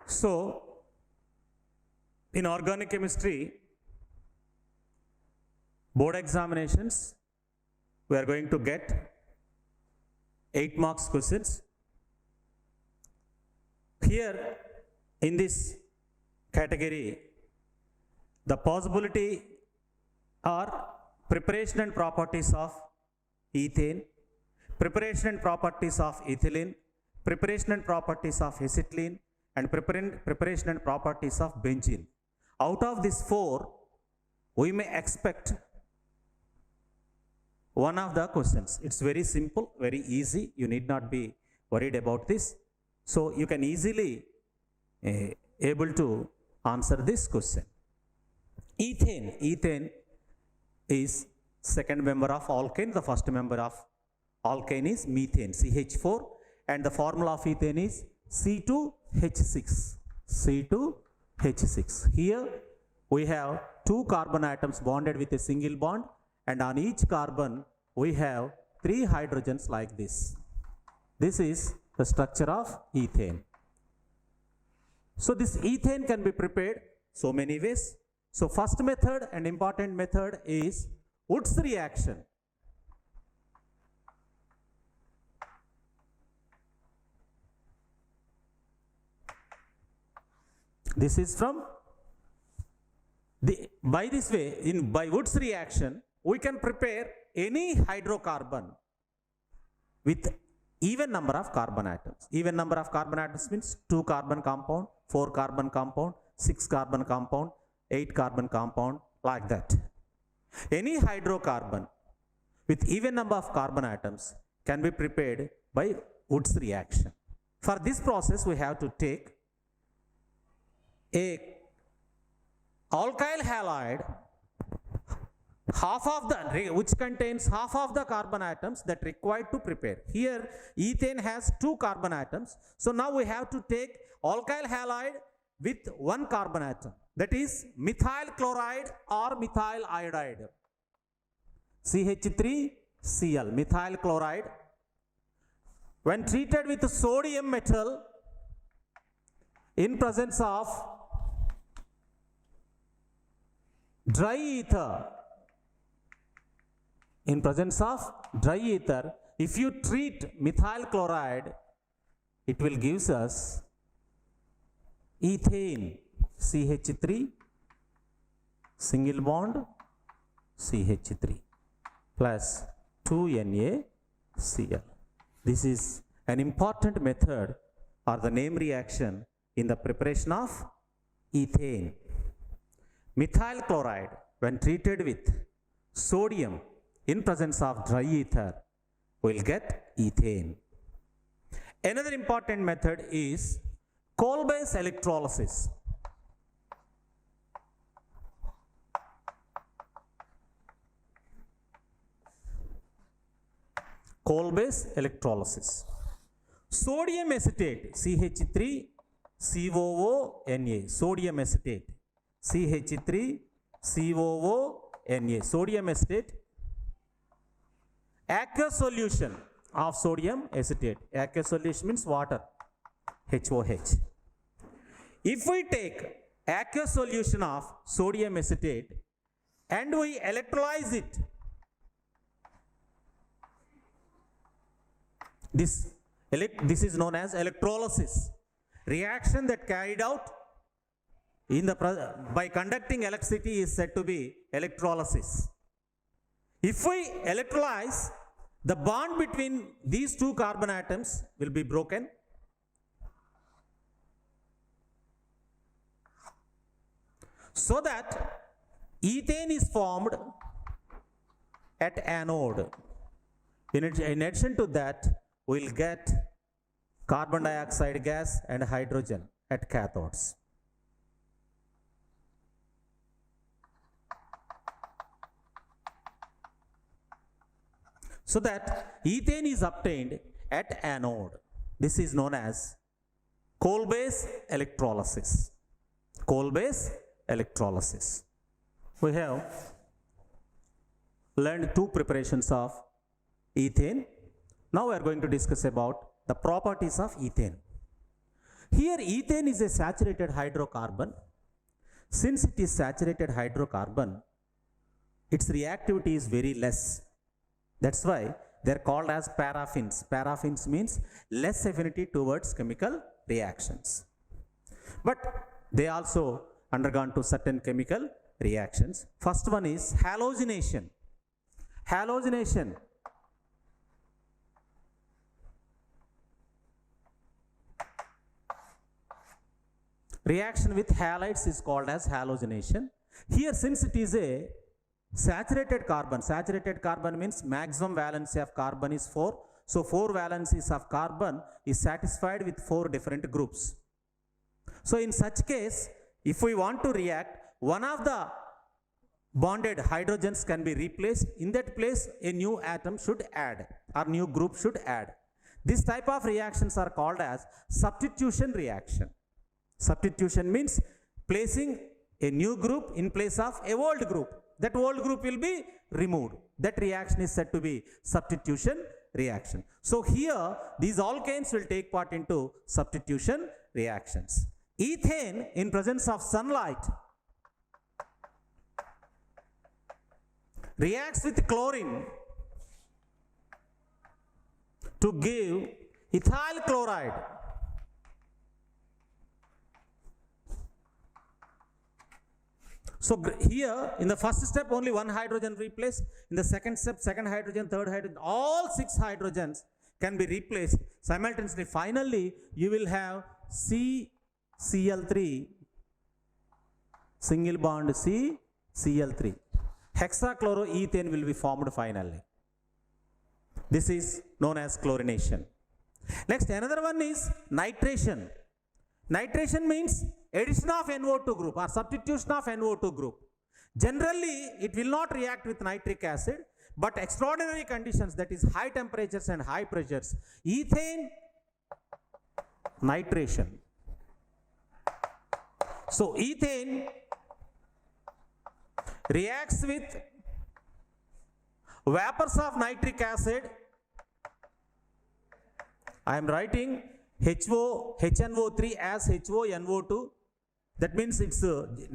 So, in organic chemistry, board examinations, we are going to get 8 marks questions. Here, in this category, the possibility are preparation and properties of ethane, preparation and properties of ethylene, preparation and properties of acetylene, and preparation and properties of benzene. Out of these 4, we may expect one of the questions. It's very simple, very easy. You need not be worried about this. So you can easily able to answer this question. Ethane is second member of alkane. The first member of alkane is methane, CH4, and the formula of ethane is C2H6. C2H6. Here we have 2 carbon atoms bonded with a single bond, and on each carbon we have 3 hydrogens like this. This is the structure of ethane. So this ethane can be prepared so many ways. So first method and important method is Woods reaction. This is from by this way, by Woods reaction, we can prepare any hydrocarbon with even number of carbon atoms. Even number of carbon atoms means 2 carbon compound, 4 carbon compound, 6 carbon compound, 8 carbon compound, like that. Any hydrocarbon with even number of carbon atoms can be prepared by Woods reaction. For this process, we have to take a alkyl halide, which contains half of the carbon atoms that required to prepare. Here ethane has 2 carbon atoms. So now we have to take alkyl halide with 1 carbon atom, that is methyl chloride or methyl iodide, CH3Cl, methyl chloride. When treated with sodium metal in presence of dry ether, if you treat methyl chloride, it will give us ethane, CH3, single bond, CH3 plus 2NaCl. This is an important method or the name reaction in the preparation of ethane. Methyl chloride, when treated with sodium in presence of dry ether, will get ethane. Another important method is coal-based electrolysis. Coal-based electrolysis. Sodium acetate, CH3COONa, sodium acetate, CH3COONa, sodium acetate. Aqueous solution of sodium acetate. Aqueous solution means water, HOH. If we take aqueous solution of sodium acetate and we electrolyze it, this is known as electrolysis. Reaction that carried out by conducting electricity is said to be electrolysis. If we electrolyze, the bond between these 2 carbon atoms will be broken. So that ethane is formed at anode. In addition to that, we will get carbon dioxide gas and hydrogen at cathodes. So that ethane is obtained at anode. This is known as coal-based electrolysis. Coal-based electrolysis. We have learned 2 preparations of ethane. Now we are going to discuss about the properties of ethane. Here ethane is a saturated hydrocarbon. Since it is saturated hydrocarbon, its reactivity is very less. That's why they're called as paraffins. Paraffins means less affinity towards chemical reactions. But they also undergone to certain chemical reactions. First one is halogenation. Halogenation. Reaction with halides is called as halogenation. Here, since it is a saturated carbon means maximum valency of carbon is 4. So 4 valencies of carbon is satisfied with 4 different groups. So in such case, if we want to react, one of the bonded hydrogens can be replaced. In that place, a new atom should add or new group should add. This type of reactions are called as substitution reaction. Substitution means placing a new group in place of a old group. That old group will be removed. That reaction is said to be substitution reaction. So here, these alkanes will take part into substitution reactions. Ethane, in presence of sunlight, reacts with chlorine to give ethyl chloride. So here, in the first step, only one hydrogen replaced. In the second step, second hydrogen, third hydrogen, all 6 hydrogens can be replaced simultaneously. Finally, you will have CCl3, single bond CCl3. Hexachloroethane will be formed finally. This is known as chlorination. Next, another one is nitration. Nitration means addition of NO2 group or substitution of NO2 group. Generally, it will not react with nitric acid, but extraordinary conditions, that is high temperatures and high pressures, ethane nitration. So ethane reacts with vapors of nitric acid. I am writing HNO3 as HONO2. That means it's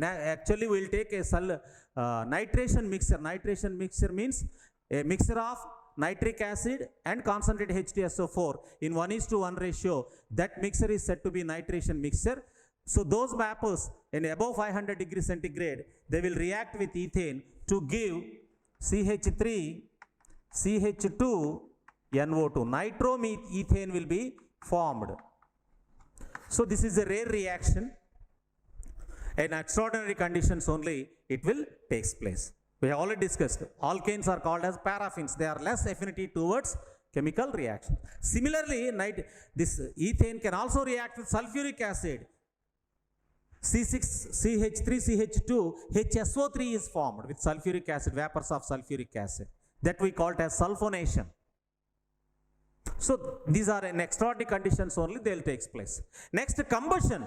actually we'll take a nitration mixture. Nitration mixture means a mixture of nitric acid and concentrated H2SO4 in 1:1 ratio. That mixture is said to be nitration mixture. So those vapors in above 500 degrees centigrade, they will react with ethane to give CH3, CH2, NO2. Nitromethane will be formed. So this is a rare reaction. In extraordinary conditions only it will take place. We have already discussed. Alkanes are called as paraffins. They are less affinity towards chemical reaction. Similarly, this ethane can also react with sulfuric acid. C6CH3CH2, HSO3 is formed with sulfuric acid, vapors of sulfuric acid. That we call it as sulfonation. So these are in extraordinary conditions only they will take place. Next, combustion.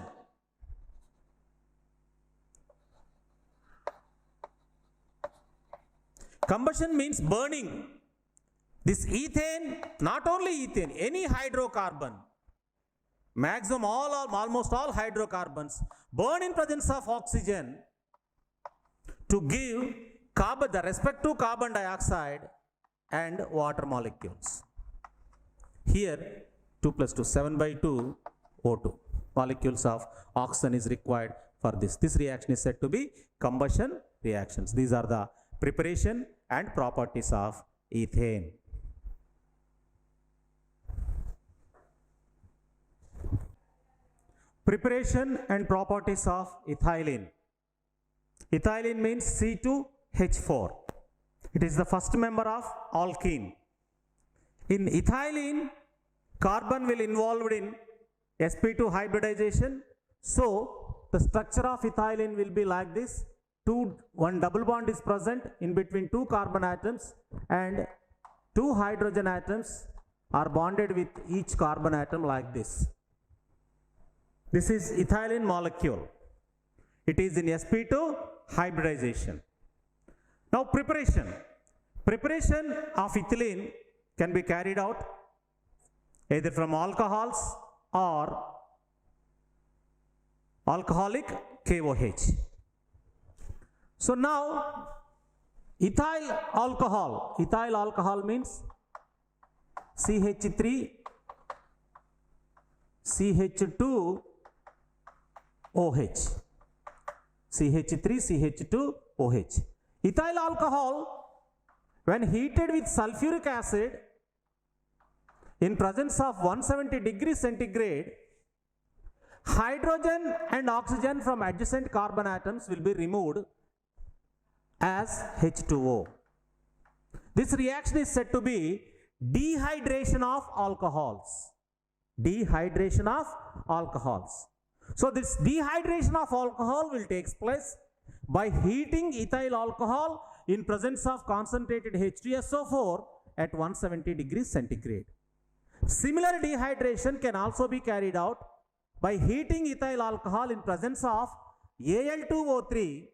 Combustion means burning. This ethane, not only ethane, any hydrocarbon, maximum almost all hydrocarbons burn in presence of oxygen to give the respective carbon dioxide and water molecules. Here 2 + 2, 7/2 O2 molecules of oxygen is required for this. This reaction is said to be combustion reactions. These are the preparation and properties of ethane. Preparation and properties of ethylene. Ethylene means C2H4. It is the first member of alkene. In ethylene, carbon will involved in sp2 hybridization. So the structure of ethylene will be like this. One double bond is present in between 2 carbon atoms and 2 hydrogen atoms are bonded with each carbon atom like this. This is ethylene molecule. It is in sp2 hybridization. Now preparation. Preparation of ethylene can be carried out either from alcohols or alcoholic KOH. So now ethyl alcohol means CH3 CH2 OH. CH3 CH2 OH. Ethyl alcohol, when heated with sulfuric acid in presence of 170 degrees centigrade, hydrogen and oxygen from adjacent carbon atoms will be removed as H2O. This reaction is said to be dehydration of alcohols. Dehydration of alcohols. So this dehydration of alcohol will take place by heating ethyl alcohol in presence of concentrated H2SO4 at 170 degrees centigrade. Similar dehydration can also be carried out by heating ethyl alcohol in presence of Al2O3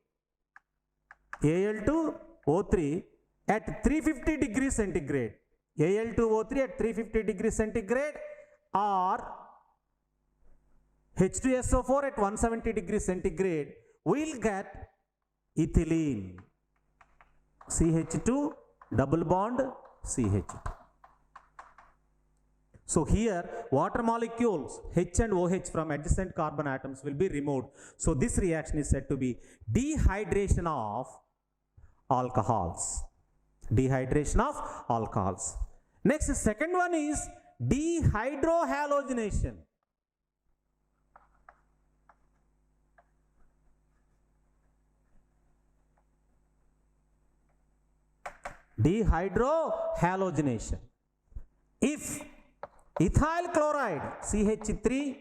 at 350 degrees centigrade. Al2O3 at 350 degrees centigrade or H2SO4 at 170 degrees centigrade, we'll get ethylene. CH2 double bond CH2. So here water molecules H and OH from adjacent carbon atoms will be removed. So this reaction is said to be dehydration of alcohols. Dehydration of alcohols. Next, the second one is dehydrohalogenation. Dehydrohalogenation. If ethyl chloride CH3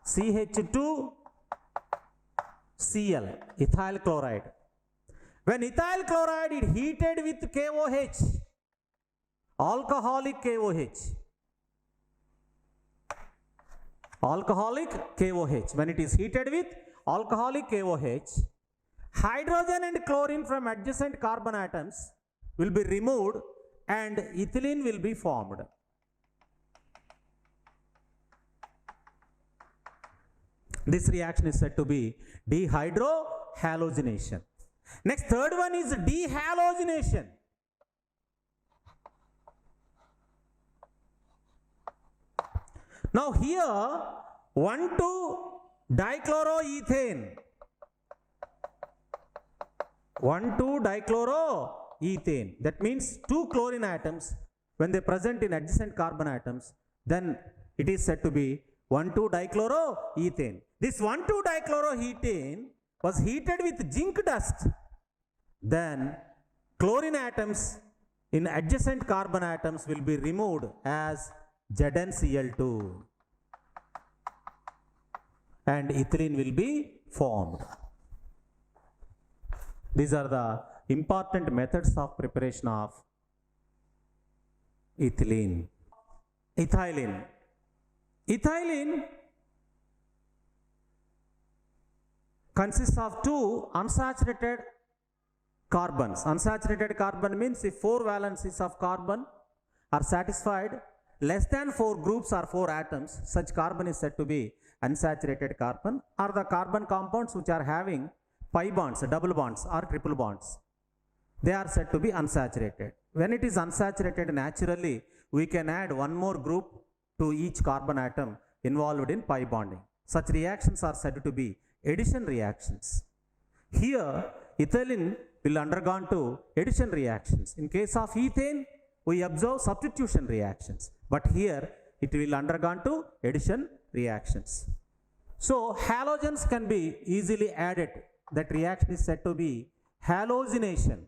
CH2 Cl, ethyl chloride, when ethyl chloride is heated with KOH, alcoholic KOH, when it is heated with alcoholic KOH, hydrogen and chlorine from adjacent carbon atoms will be removed and ethylene will be formed. This reaction is said to be dehydrohalogenation. Next, third one is dehalogenation. Now here 1,2-dichloroethane. 1,2-dichloroethane. That means two chlorine atoms, when they present in adjacent carbon atoms, then it is said to be 1,2-dichloroethane. This 1,2-dichloroethane was heated with zinc dust. Then chlorine atoms in adjacent carbon atoms will be removed as ZnCl2 and ethylene will be formed. These are the important methods of preparation of ethylene. Ethylene. Ethylene consists of two unsaturated carbons. Unsaturated carbon means if 4 valencies of carbon are satisfied, less than 4 groups or 4 atoms, such carbon is said to be unsaturated carbon, or the carbon compounds which are having pi bonds, double bonds or triple bonds. They are said to be unsaturated. When it is unsaturated, naturally we can add one more group to each carbon atom involved in pi bonding. Such reactions are said to be addition reactions. Here ethylene will undergo to addition reactions. In case of ethane, we observe substitution reactions, but here it will undergo to addition reactions. So halogens can be easily added. That reaction is said to be halogenation.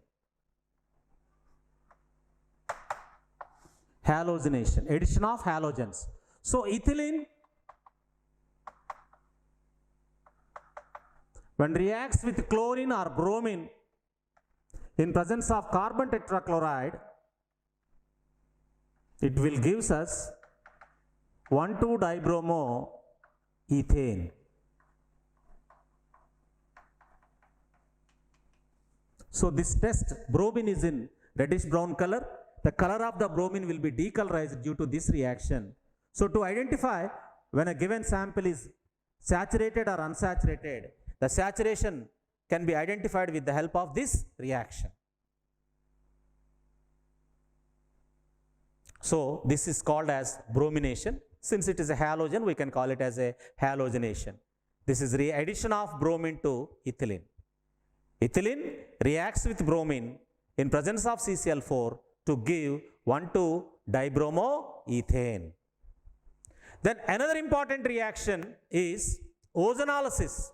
Halogenation, addition of halogens. So ethylene, when reacts with chlorine or bromine in presence of carbon tetrachloride, it will gives us 1,2-dibromoethane. So this test, bromine is in reddish brown color. The color of the bromine will be decolorized due to this reaction. So to identify when a given sample is saturated or unsaturated, the saturation can be identified with the help of this reaction. So this is called as bromination. Since it is a halogen, we can call it as a halogenation. This is addition of bromine to ethylene. Ethylene reacts with bromine in presence of CCl4 to give 1,2-dibromoethane. Then another important reaction is ozonolysis.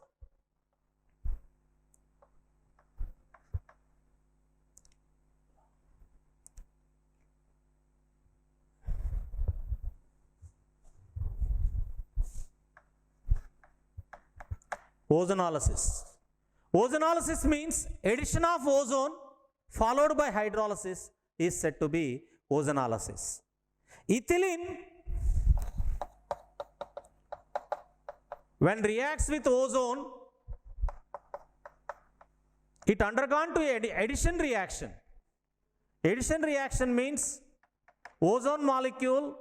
Ozonolysis. Ozonolysis means addition of ozone followed by hydrolysis is said to be ozonolysis. Ethylene, when reacts with ozone, it undergone to addition reaction. Addition reaction means ozone molecule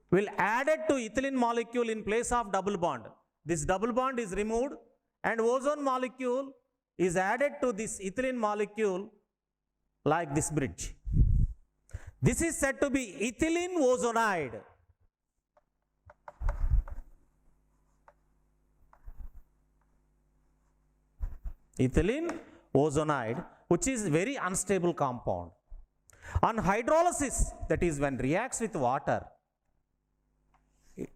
will added to ethylene molecule in place of double bond. This double bond is removed and ozone molecule is added to this ethylene molecule like this bridge. This is said to be ethylene ozonide. Ethylene ozonide, which is very unstable compound. On hydrolysis, that is when reacts with water,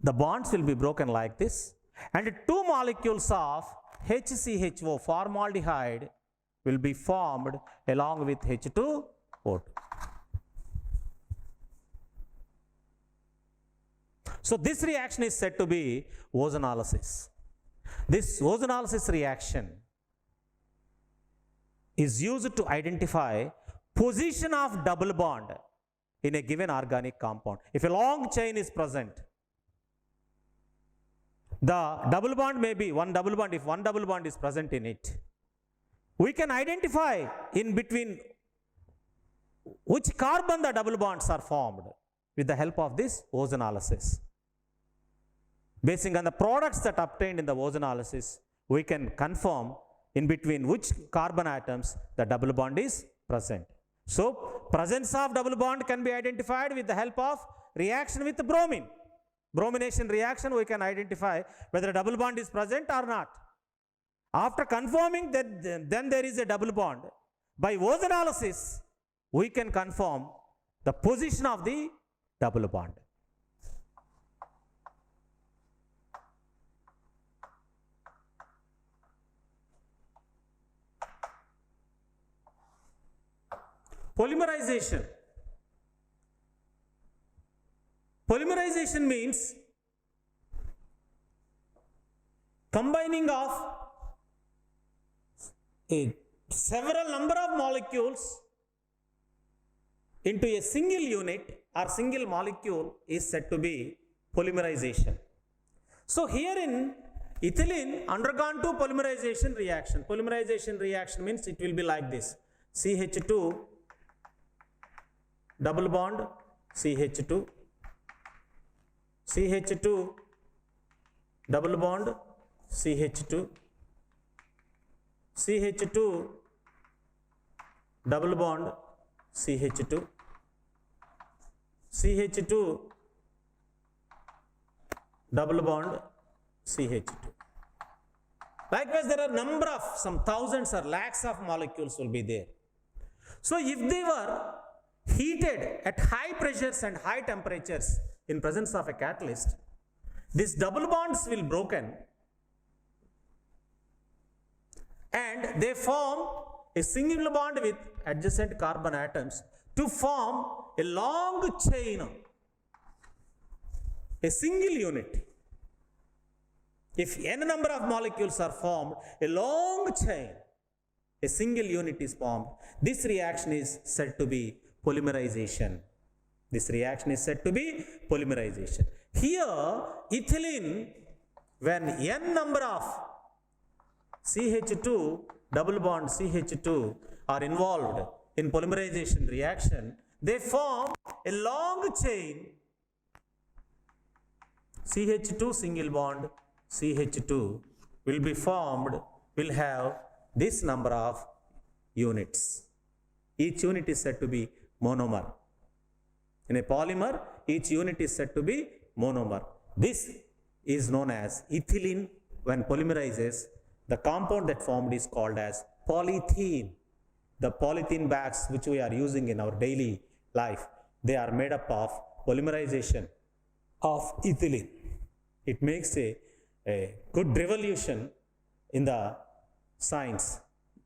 the bonds will be broken like this, and two molecules of HCHO, formaldehyde, will be formed along with H2O2. So this reaction is said to be ozonolysis. This ozonolysis reaction is used to identify position of double bond in a given organic compound. If a long chain is present, the double bond may be one double bond. If one double bond is present in it, we can identify in between which carbon the double bonds are formed with the help of this ozonolysis. Basing on the products that obtained in the ozonolysis, we can confirm in between which carbon atoms the double bond is present. So, presence of double bond can be identified with the help of reaction with bromine. Bromination reaction, we can identify whether a double bond is present or not. After confirming that then there is a double bond, by ozonolysis, we can confirm the position of the double bond. Polymerization. Polymerization means combining of a several number of molecules into a single unit or single molecule is said to be polymerization. So here in ethylene undergone to polymerization reaction. Polymerization reaction means it will be like this: CH2 double bond CH2, CH2 double bond CH2, CH2 double bond CH2, CH2 double bond CH2. Likewise, there are number of some thousands or lakhs of molecules will be there. So if they were heated at high pressures and high temperatures in presence of a catalyst, these double bonds will broken and they form a single bond with adjacent carbon atoms to form a long chain, a single unit. If n number of molecules are formed, a long chain, a single unit is formed. This reaction is said to be polymerization. This reaction is said to be polymerization. Here, ethylene, when n number of CH2 double bond CH2 are involved in polymerization reaction, they form a long chain CH2 single bond CH2 will be formed, will have this number of units. Each unit is said to be monomer. In a polymer, each unit is said to be monomer. This is known as ethylene. When polymerizes, the compound that formed is called as polythene. The polythene bags which we are using in our daily life, they are made up of polymerization of ethylene. It makes a good revolution in the science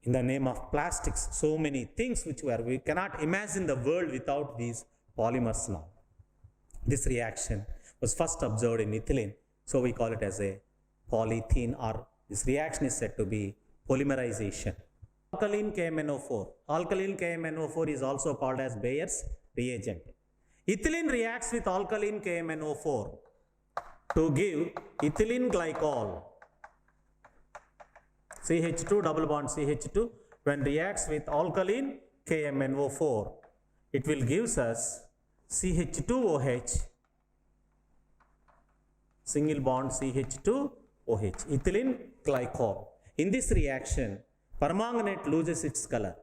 in the name of plastics. So many things which we cannot imagine the world without these polymers now. This reaction was first observed in ethylene, so we call it as a polythene, or this reaction is said to be polymerization. Alkaline KMnO4. Alkaline KMnO4 is also called as Bayer's reagent. Ethylene reacts with alkaline KMnO4 to give ethylene glycol. CH2 double bond CH2 when reacts with alkaline KMnO4, it will give us CH2OH, single bond CH2OH, ethylene glycol. In this reaction, permanganate loses its color.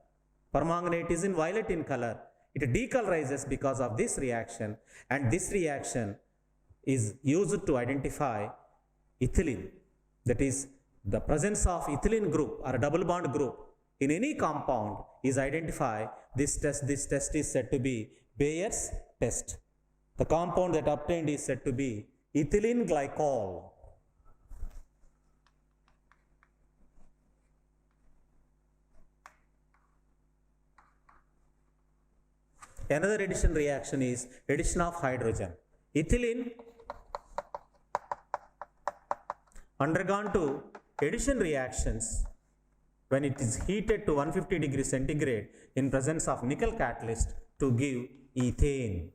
Permanganate is in violet in color. It decolorizes because of this reaction, and this reaction is used to identify ethylene. That is, the presence of ethylene group or a double bond group in any compound is identified. This test is said to be Bayer's test. The compound that obtained is said to be ethylene glycol. Another addition reaction is addition of hydrogen. Ethylene undergone to addition reactions when it is heated to 150 degrees centigrade in presence of nickel catalyst to give ethane.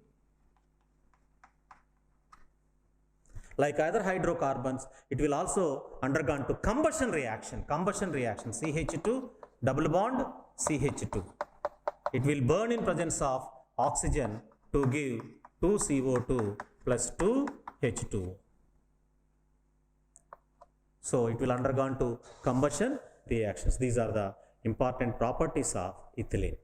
Like other hydrocarbons, it will also undergone to combustion reaction. CH2 double bond CH2. It will burn in presence of oxygen to give 2CO2 plus 2H2O. So it will undergone to combustion reactions. These are the important properties of ethylene.